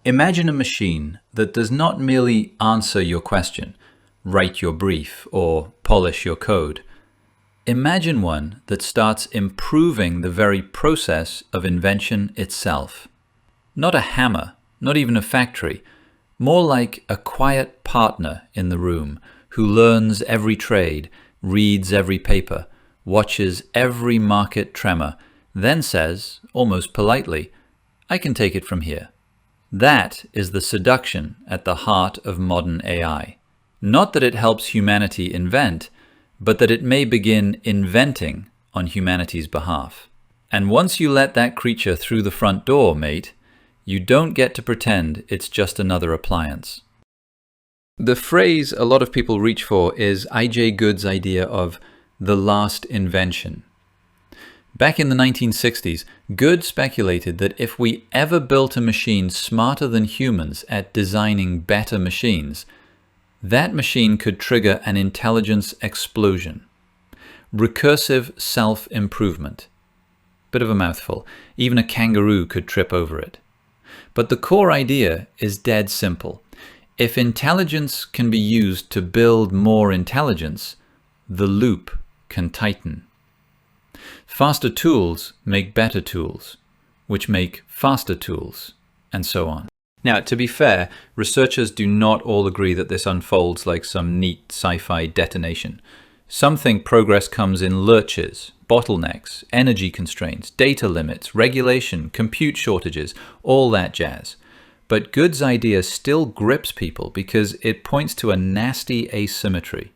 Imagine a machine that does not merely answer your question, write your brief, or polish your code. Imagine one that starts improving the very process of invention itself. Not a hammer, not even a factory, more like a quiet partner in the room who learns every trade, reads every paper, watches every market tremor, then says, almost politely, "I can take it from here." That is the seduction at the heart of modern AI. Not that it helps humanity invent, but that it may begin inventing on humanity's behalf. And once you let that creature through the front door, mate, you don't get to pretend it's just another appliance. The phrase a lot of people reach for is I.J. Good's idea of the last invention. Back in the 1960s, Good speculated that if we ever built a machine smarter than humans at designing better machines, that machine could trigger an intelligence explosion. Recursive self-improvement. Bit of a mouthful. Even a kangaroo could trip over it. But the core idea is dead simple. If intelligence can be used to build more intelligence, the loop can tighten. Faster tools make better tools, which make faster tools, and so on. Now, to be fair, researchers do not all agree that this unfolds like some neat sci-fi detonation. Some think progress comes in lurches, bottlenecks, energy constraints, data limits, regulation, compute shortages, all that jazz. But Good's idea still grips people because it points to a nasty asymmetry.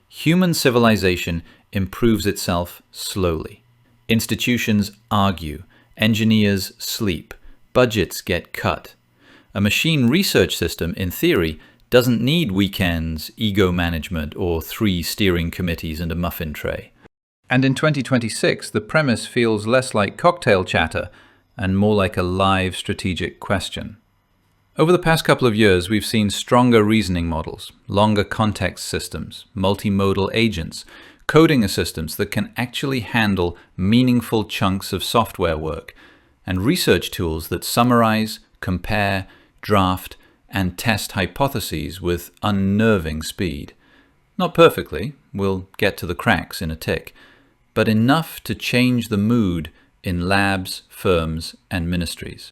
Human civilization improves itself slowly. Institutions argue, engineers sleep, budgets get cut. A machine research system, in theory, doesn't need weekends, ego management, or 3 steering committees and a muffin tray. And in 2026, the premise feels less like cocktail chatter and more like a live strategic question. Over the past couple of years, we've seen stronger reasoning models, longer context systems, multimodal agents, coding assistants that can actually handle meaningful chunks of software work, and research tools that summarize, compare, draft, and test hypotheses with unnerving speed. Not perfectly, we'll get to the cracks in a tick, but enough to change the mood in labs, firms, and ministries.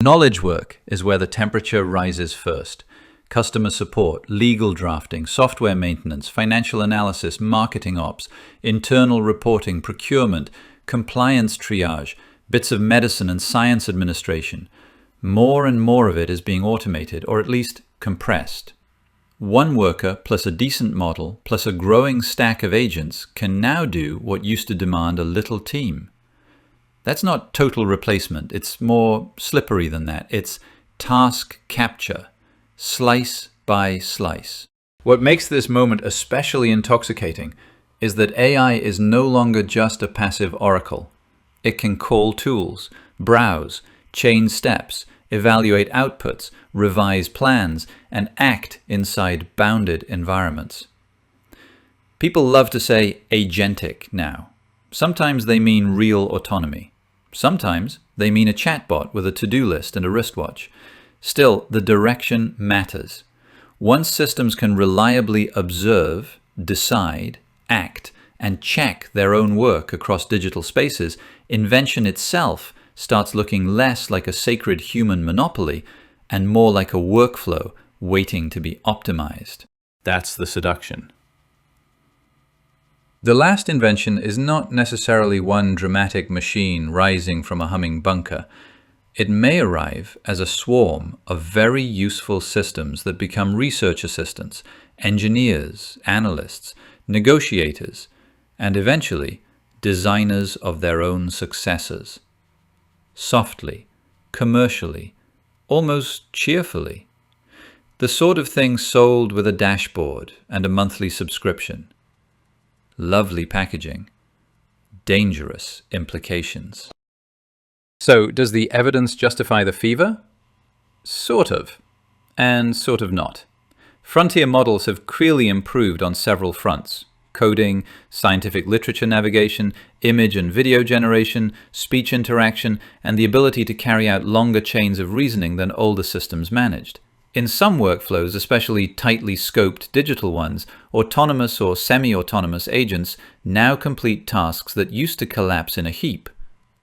Knowledge work is where the temperature rises first. Customer support, legal drafting, software maintenance, financial analysis, marketing ops, internal reporting, procurement, compliance triage, bits of medicine and science administration. More and more of it is being automated, or at least compressed. One worker plus a decent model plus a growing stack of agents can now do what used to demand a little team. That's not total replacement. It's more slippery than that. It's task capture, slice by slice. What makes this moment especially intoxicating is that AI is no longer just a passive oracle. It can call tools, browse, chain steps, evaluate outputs, revise plans, and act inside bounded environments. People love to say agentic now. Sometimes they mean real autonomy. Sometimes they mean a chatbot with a to-do list and a wristwatch. Still, the direction matters. Once systems can reliably observe, decide, act, and check their own work across digital spaces, invention itself starts looking less like a sacred human monopoly and more like a workflow waiting to be optimized. That's the seduction. The last invention is not necessarily one dramatic machine rising from a humming bunker. It may arrive as a swarm of very useful systems that become research assistants, engineers, analysts, negotiators, and eventually designers of their own successors. Softly, commercially, almost cheerfully. The sort of thing sold with a dashboard and a monthly subscription. Lovely packaging. Dangerous implications. So, does the evidence justify the fever? Sort of, and sort of not. Frontier models have clearly improved on several fronts. coding, scientific literature navigation, image and video generation, speech interaction, and the ability to carry out longer chains of reasoning than older systems managed. In some workflows, especially tightly scoped digital ones, autonomous or semi-autonomous agents now complete tasks that used to collapse in a heap.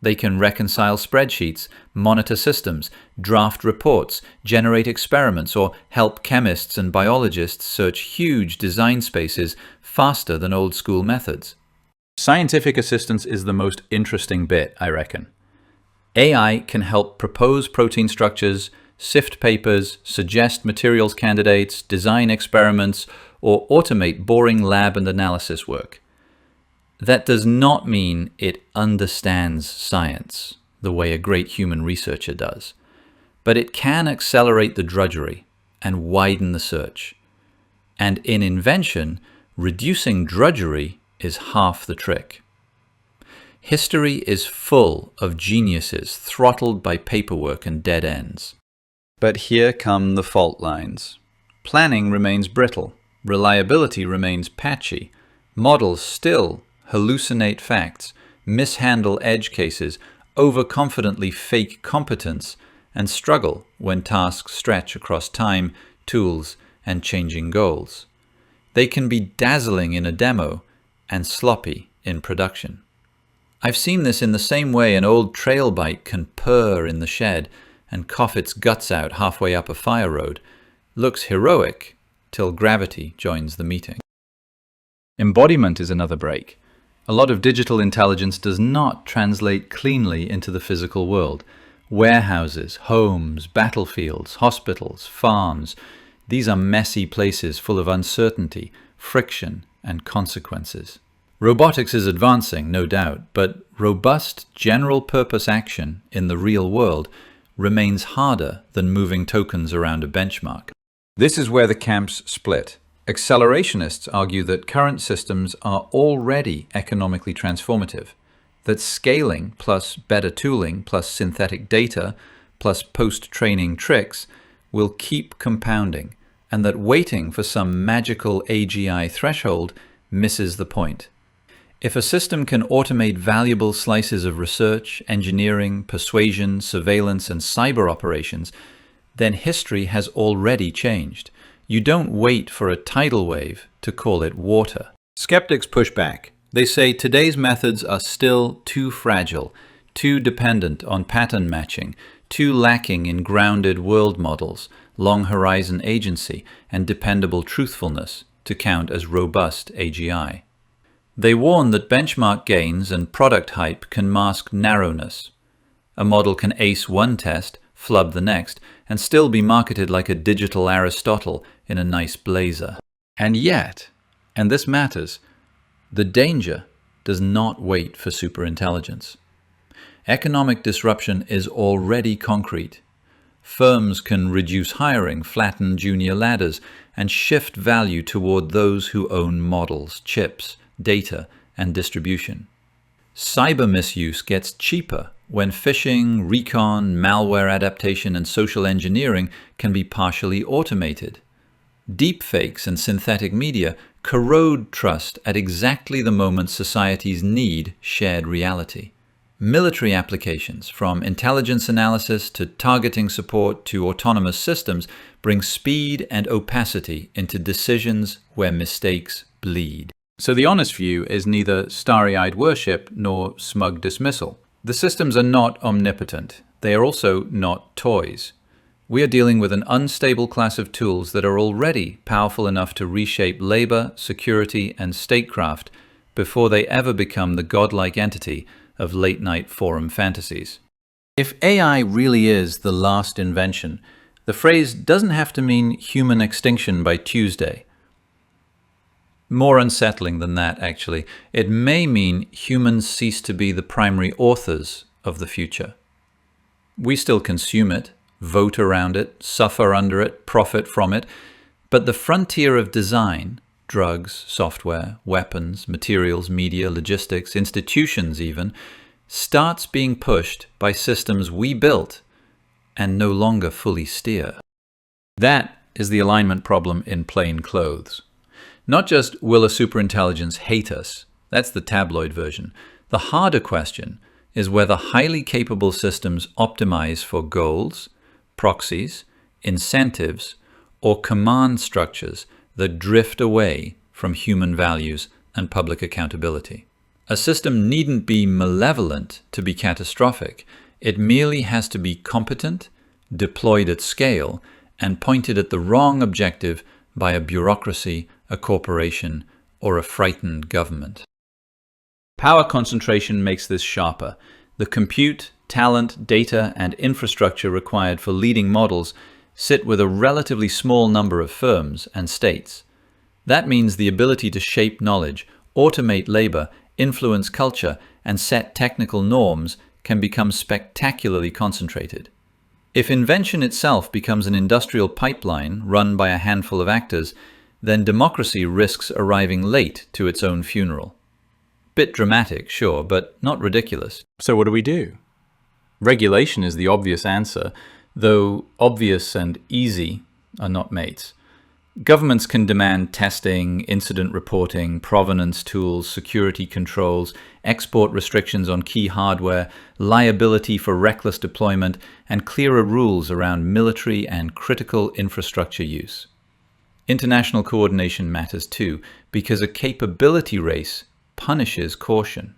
They can reconcile spreadsheets, monitor systems, draft reports, generate experiments, or help chemists and biologists search huge design spaces faster than old-school methods. Scientific assistance is the most interesting bit, I reckon. AI can help propose protein structures, sift papers, suggest materials candidates, design experiments, or automate boring lab and analysis work. That does not mean it understands science the way a great human researcher does, but it can accelerate the drudgery and widen the search. And in invention, reducing drudgery is half the trick. History is full of geniuses throttled by paperwork and dead ends. But here come the fault lines. Planning remains brittle, reliability remains patchy, models still hallucinate facts, mishandle edge cases, overconfidently fake competence, and struggle when tasks stretch across time, tools, and changing goals. They can be dazzling in a demo and sloppy in production. I've seen this in the same way an old trail bike can purr in the shed and cough its guts out halfway up a fire road, looks heroic till gravity joins the meeting. Embodiment is another break. A lot of digital intelligence does not translate cleanly into the physical world. Warehouses, homes, battlefields, hospitals, farms, these are messy places full of uncertainty, friction, and consequences. Robotics is advancing, no doubt, but robust general-purpose action in the real world remains harder than moving tokens around a benchmark. This is where the camps split. Accelerationists argue that current systems are already economically transformative, that scaling plus better tooling plus synthetic data plus post-training tricks will keep compounding, and that waiting for some magical AGI threshold misses the point. If a system can automate valuable slices of research, engineering, persuasion, surveillance, and cyber operations, then history has already changed. You don't wait for a tidal wave to call it water. Skeptics push back. They say today's methods are still too fragile, too dependent on pattern matching, too lacking in grounded world models, long horizon agency, and dependable truthfulness to count as robust AGI. They warn that benchmark gains and product hype can mask narrowness. A model can ace one test, flub the next, and still be marketed like a digital Aristotle in a nice blazer. And yet, and this matters, the danger does not wait for superintelligence. Economic disruption is already concrete. Firms can reduce hiring, flatten junior ladders, and shift value toward those who own models, chips, data, and distribution. Cyber misuse gets cheaper when phishing, recon, malware adaptation, and social engineering can be partially automated. Deepfakes and synthetic media corrode trust at exactly the moment societies need shared reality. Military applications, from intelligence analysis to targeting support to autonomous systems, bring speed and opacity into decisions where mistakes bleed. So the honest view is neither starry-eyed worship nor smug dismissal. The systems are not omnipotent. They are also not toys. We are dealing with an unstable class of tools that are already powerful enough to reshape labor, security, and statecraft before they ever become the godlike entity of late-night forum fantasies. If AI really is the last invention, the phrase doesn't have to mean human extinction by Tuesday. More unsettling than that, actually. It may mean humans cease to be the primary authors of the future. We still consume it, vote around it, suffer under it, profit from it, but the frontier of design, drugs, software, weapons, materials, media, logistics, institutions even, starts being pushed by systems we built and no longer fully steer. That is the alignment problem in plain clothes. Not just, will a superintelligence hate us? That's the tabloid version. The harder question is whether highly capable systems optimize for goals, proxies, incentives, or command structures that drift away from human values and public accountability. A system needn't be malevolent to be catastrophic. It merely has to be competent, deployed at scale, and pointed at the wrong objective by a bureaucracy, a corporation, or a frightened government. Power concentration makes this sharper. The compute, talent, data, and infrastructure required for leading models sit with a relatively small number of firms and states. That means the ability to shape knowledge, automate labor, influence culture, and set technical norms can become spectacularly concentrated. If invention itself becomes an industrial pipeline run by a handful of actors, then democracy risks arriving late to its own funeral. Bit dramatic, sure, but not ridiculous. So what do we do? Regulation is the obvious answer, though obvious and easy are not mates. Governments can demand testing, incident reporting, provenance tools, security controls, export restrictions on key hardware, liability for reckless deployment, and clearer rules around military and critical infrastructure use. International coordination matters too, because a capability race punishes caution.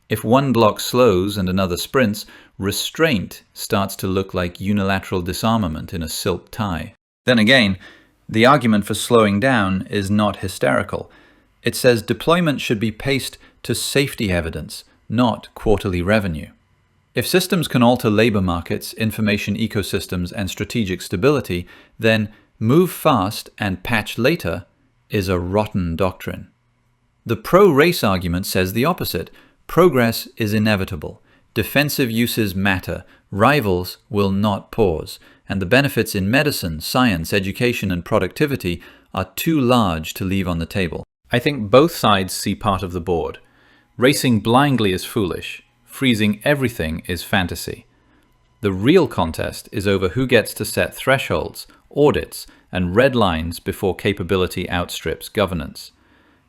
If one block slows and another sprints, restraint starts to look like unilateral disarmament in a silk tie. Then again, the argument for slowing down is not hysterical. It says deployment should be paced to safety evidence, not quarterly revenue. If systems can alter labor markets, information ecosystems, and strategic stability, then move fast and patch later is a rotten doctrine. The pro-race argument says the opposite. Progress is inevitable. Defensive uses matter. Rivals will not pause. And the benefits in medicine, science, education, and productivity are too large to leave on the table. I think both sides see part of the board. Racing blindly is foolish. Freezing everything is fantasy. The real contest is over who gets to set thresholds, audits, and red lines before capability outstrips governance.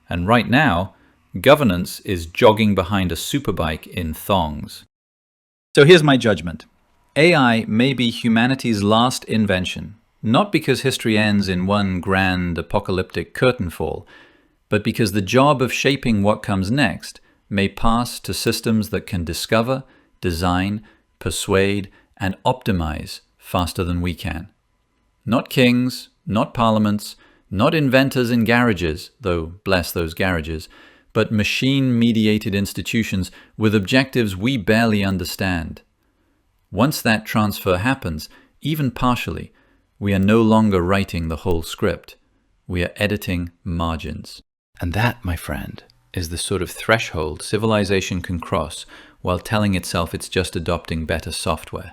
And right now, governance is jogging behind a superbike in thongs. So here's my judgment. AI may be humanity's last invention, not because history ends in one grand apocalyptic curtain fall, but because the job of shaping what comes next may pass to systems that can discover, design, persuade, and optimize faster than we can. Not kings, not parliaments, not inventors in garages, though bless those garages, but machine-mediated institutions with objectives we barely understand. Once that transfer happens, even partially, we are no longer writing the whole script. We are editing margins. And that, my friend, is the sort of threshold civilization can cross while telling itself it's just adopting better software.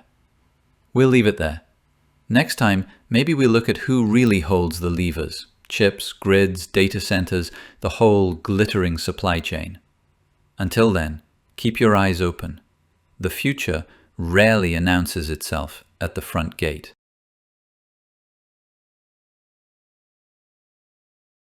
We'll leave it there. Next time, maybe we look at who really holds the levers. Chips, grids, data centers, the whole glittering supply chain. Until then, keep your eyes open. The future rarely announces itself at the front gate.